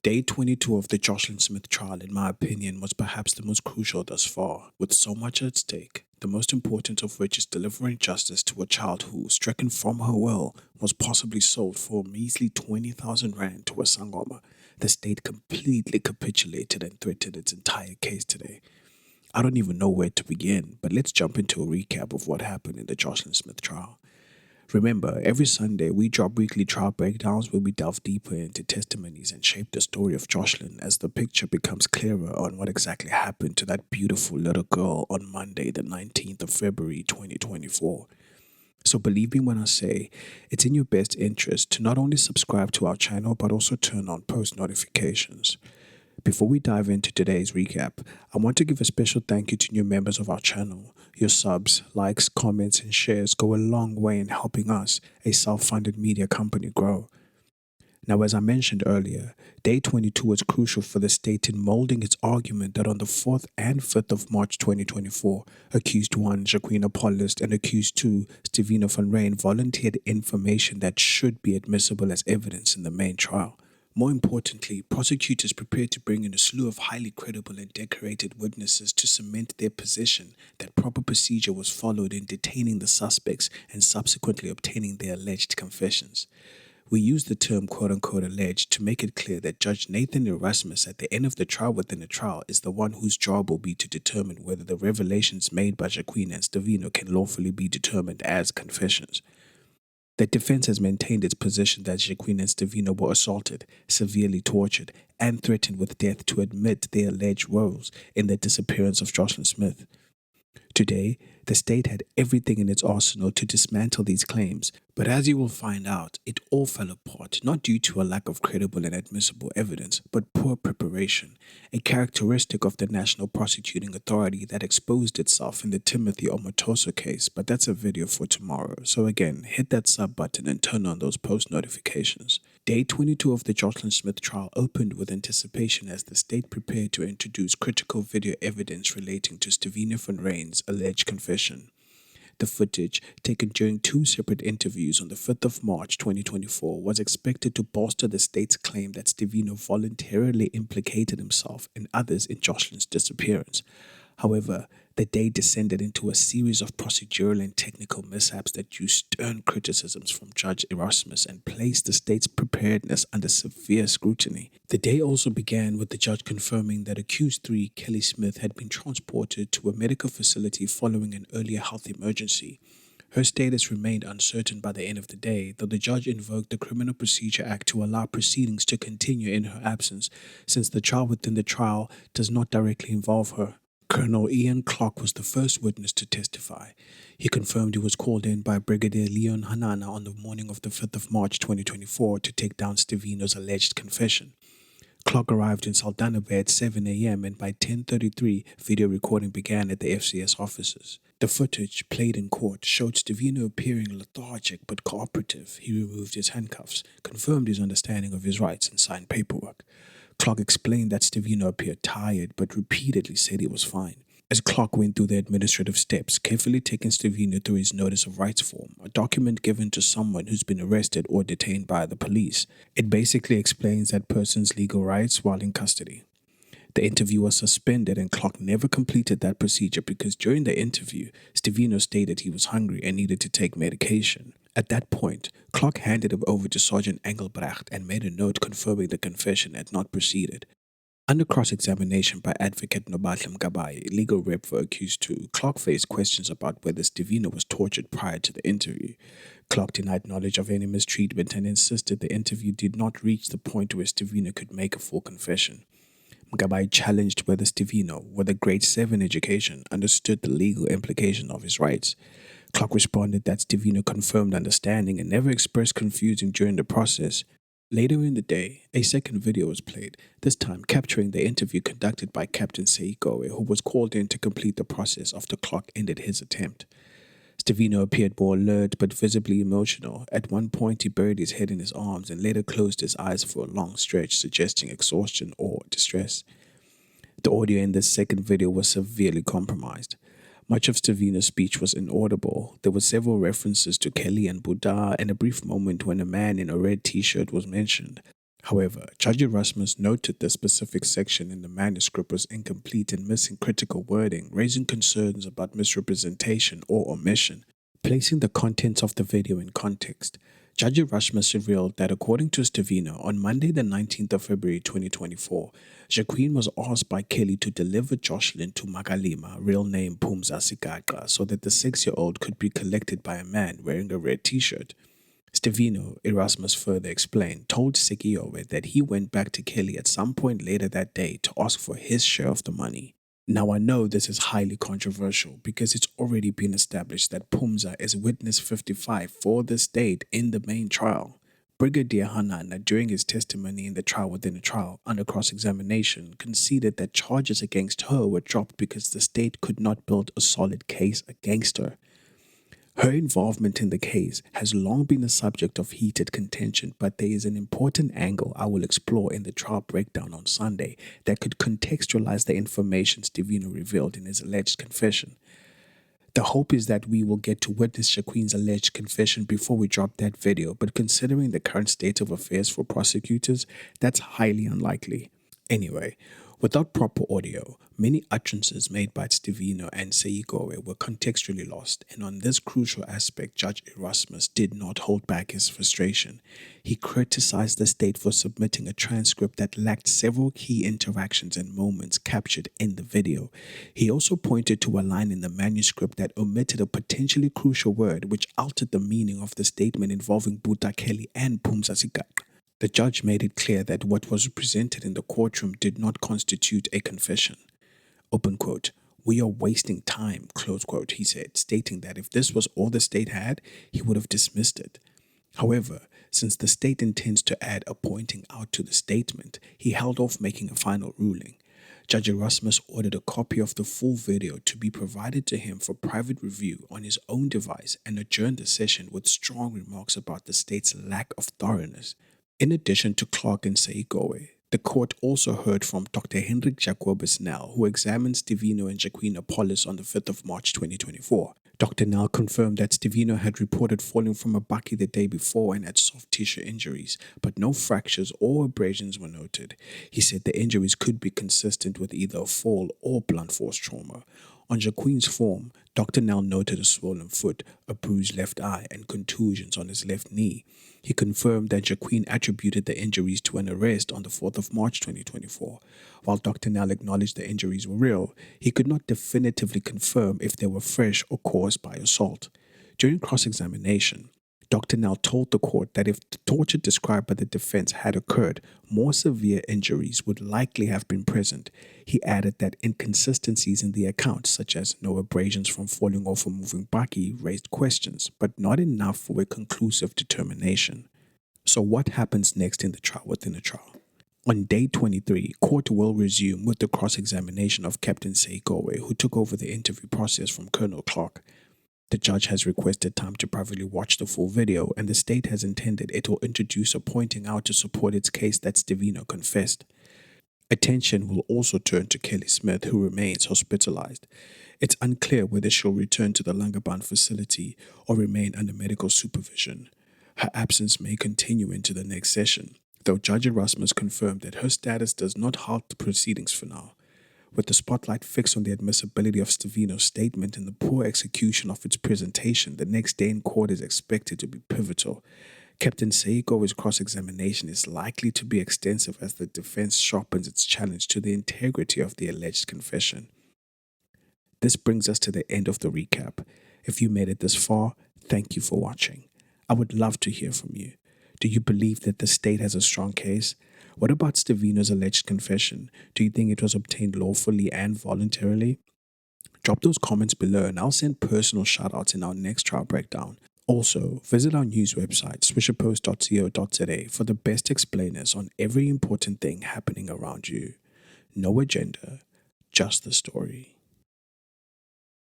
Day 22 of the Joshlin Smith trial, in my opinion, was perhaps the most crucial thus far, with so much at stake, the most important of which is delivering justice to a child who, stricken from her will, was possibly sold for a measly 20,000 rand to a sangoma. The state completely capitulated and threatened its entire case today. I don't even know where to begin, but let's jump into a recap of what happened in the Joshlin Smith trial. Remember, every Sunday we drop weekly trial breakdowns where we delve deeper into testimonies and shape the story of Joshlin as the picture becomes clearer on what exactly happened to that beautiful little girl on Monday, the 19th of February 2024. So believe me when I say it's in your best interest to not only subscribe to our channel but also turn on post notifications. Before we dive into today's recap, I want to give a special thank you to new members of our channel. Your subs, likes, comments, and shares go a long way in helping us, a self-funded media company, grow. Now, as I mentioned earlier, Day 22 was crucial for the state in molding its argument that on the 4th and 5th of March 2024, Accused 1, Jacqueline Paulist, and Accused 2, Steveno van Rijn volunteered information that should be admissible as evidence in the main trial. More importantly, prosecutors prepared to bring in a slew of highly credible and decorated witnesses to cement their position that proper procedure was followed in detaining the suspects and subsequently obtaining their alleged confessions. We use the term quote-unquote alleged to make it clear that Judge Nathan Erasmus at the end of the trial within a trial is the one whose job will be to determine whether the revelations made by Jacqueline and Steveno can lawfully be determined as confessions. The defense has maintained its position that Jacqueline and Steveno were assaulted, severely tortured, and threatened with death to admit their alleged roles in the disappearance of Joshlin Smith. Today, the state had everything in its arsenal to dismantle these claims, but as you will find out, it all fell apart not due to a lack of credible and admissible evidence, but poor preparation, a characteristic of the National Prosecuting Authority that exposed itself in the Timothy Omotoso case, but that's a video for tomorrow. So again, hit that sub button and turn on those post notifications. Day 22 of the Joshlin Smith trial opened with anticipation as the state prepared to introduce critical video evidence relating to Steveno van Rijn's alleged confession. The footage, taken during two separate interviews on the 5th of March 2024, was expected to bolster the state's claim that Steveno voluntarily implicated himself and others in Joshlin's disappearance. However, the day descended into a series of procedural and technical mishaps that drew stern criticisms from Judge Erasmus and placed the state's preparedness under severe scrutiny. The day also began with the judge confirming that Accused 3, Kelly Smith, had been transported to a medical facility following an earlier health emergency. Her status remained uncertain by the end of the day, though the judge invoked the Criminal Procedure Act to allow proceedings to continue in her absence, since the child within the trial does not directly involve her. Colonel Ian Clark was the first witness to testify. He confirmed he was called in by Brigadier Leon Hanana on the morning of the 5th of March 2024 to take down Steveno's alleged confession. Clark arrived in Saldanha Bay at 7 a.m. and by 10:33, video recording began at the FCS offices. The footage, played in court, showed Steveno appearing lethargic but cooperative. He removed his handcuffs, confirmed his understanding of his rights, and signed paperwork. Clark explained that Steveno appeared tired but repeatedly said he was fine. As Clark went through the administrative steps, carefully taking Steveno through his Notice of Rights form, a document given to someone who's been arrested or detained by the police. It basically explains that person's legal rights while in custody. The interview was suspended and Clark never completed that procedure because during the interview, Steveno stated he was hungry and needed to take medication. At that point, Clark handed him over to Sergeant Engelbrecht and made a note confirming the confession had not proceeded. Under cross-examination by Advocate Nobatle Mgabayi, legal rep for Accused 2, Clark faced questions about whether Steveno was tortured prior to the interview. Clark denied knowledge of any mistreatment and insisted the interview did not reach the point where Steveno could make a full confession. Mgabayi challenged whether Steveno, with a grade 7 education, understood the legal implication of his rights. Clark responded that Steveno confirmed understanding and never expressed confusion during the process. Later in the day, a second video was played, this time capturing the interview conducted by Captain Seikoe, who was called in to complete the process after Clark ended his attempt. Steveno appeared more alert but visibly emotional. At one point, he buried his head in his arms and later closed his eyes for a long stretch, suggesting exhaustion or distress. The audio in this second video was severely compromised. Much of Steveno's speech was inaudible. There were several references to Kelly and Buddha and a brief moment when a man in a red t-shirt was mentioned. However, Judge Erasmus noted the specific section in the manuscript was incomplete and missing critical wording, raising concerns about misrepresentation or omission. Placing the contents of the video in context, Judge Erasmus revealed that according to Steveno, on Monday the 19th of February 2024, Jacqueline was asked by Kelly to deliver Joshlin to Magalima, real name Pumza Sigagla, so that the 6-year-old could be collected by a man wearing a red t-shirt. Steveno, Erasmus further explained, told Sekiowe that he went back to Kelly at some point later that day to ask for his share of the money. Now I know this is highly controversial because it's already been established that Pumza is witness 55 for this date in the main trial. Brigadier Hanana, during his testimony in the trial within a trial under cross-examination, conceded that charges against her were dropped because the state could not build a solid case against her. Her involvement in the case has long been a subject of heated contention, but there is an important angle I will explore in the trial breakdown on Sunday that could contextualize the information Steveno revealed in his alleged confession. The hope is that we will get to witness Jacqueline's alleged confession before we drop that video, but considering the current state of affairs for prosecutors, that's highly unlikely. Anyway, without proper audio, many utterances made by Steveno and Seikowe were contextually lost, and on this crucial aspect, Judge Erasmus did not hold back his frustration. He criticized the state for submitting a transcript that lacked several key interactions and moments captured in the video. He also pointed to a line in the manuscript that omitted a potentially crucial word which altered the meaning of the statement involving Buta Kelly and Pumza Sigagla. The judge made it clear that what was presented in the courtroom did not constitute a confession. Open quote, "We are wasting time," close quote, he said, stating that if this was all the state had, he would have dismissed it. However, since the state intends to add a pointing out to the statement, he held off making a final ruling. Judge Erasmus ordered a copy of the full video to be provided to him for private review on his own device and adjourned the session with strong remarks about the state's lack of thoroughness. In addition to Clark and Seikowe, the court also heard from Dr. Hendrik Jacobus Nell, who examined Steveno and Jacqueline Apollos on the 5th of March 2024. Dr. Nell confirmed that Steveno had reported falling from a bakkie the day before and had soft tissue injuries, but no fractures or abrasions were noted. He said the injuries could be consistent with either a fall or blunt force trauma. On Jacqueline's form, Dr. Nell noted a swollen foot, a bruised left eye, and contusions on his left knee. He confirmed that Jacqueline attributed the injuries to an arrest on the 4th of March 2024. While Dr. Nell acknowledged the injuries were real, he could not definitively confirm if they were fresh or caused by assault. During cross-examination, Dr. Nell told the court that if the torture described by the defense had occurred, more severe injuries would likely have been present. He added that inconsistencies in the account, such as no abrasions from falling off a moving bakkie, raised questions, but not enough for a conclusive determination. So what happens next in the trial within a trial? On day 23, court will resume with the cross-examination of Captain Seikowe, who took over the interview process from Colonel Clark. The judge has requested time to privately watch the full video, and the state has intended it will introduce a pointing out to support its case that Steveno confessed. Attention will also turn to Kelly Smith, who remains hospitalized. It's unclear whether she'll return to the Langebaan facility or remain under medical supervision. Her absence may continue into the next session, though Judge Erasmus confirmed that her status does not halt the proceedings for now. With the spotlight fixed on the admissibility of Steveno's statement and the poor execution of its presentation, the next day in court is expected to be pivotal. Captain Seikowe's cross-examination is likely to be extensive as the defense sharpens its challenge to the integrity of the alleged confession. This brings us to the end of the recap. If you made it this far, thank you for watching. I would love to hear from you. Do you believe that the state has a strong case? What about Steveno's alleged confession? Do you think it was obtained lawfully and voluntarily? Drop those comments below and I'll send personal shoutouts in our next trial breakdown. Also, visit our news website, swisherpost.co.za, for the best explainers on every important thing happening around you. No agenda, just the story.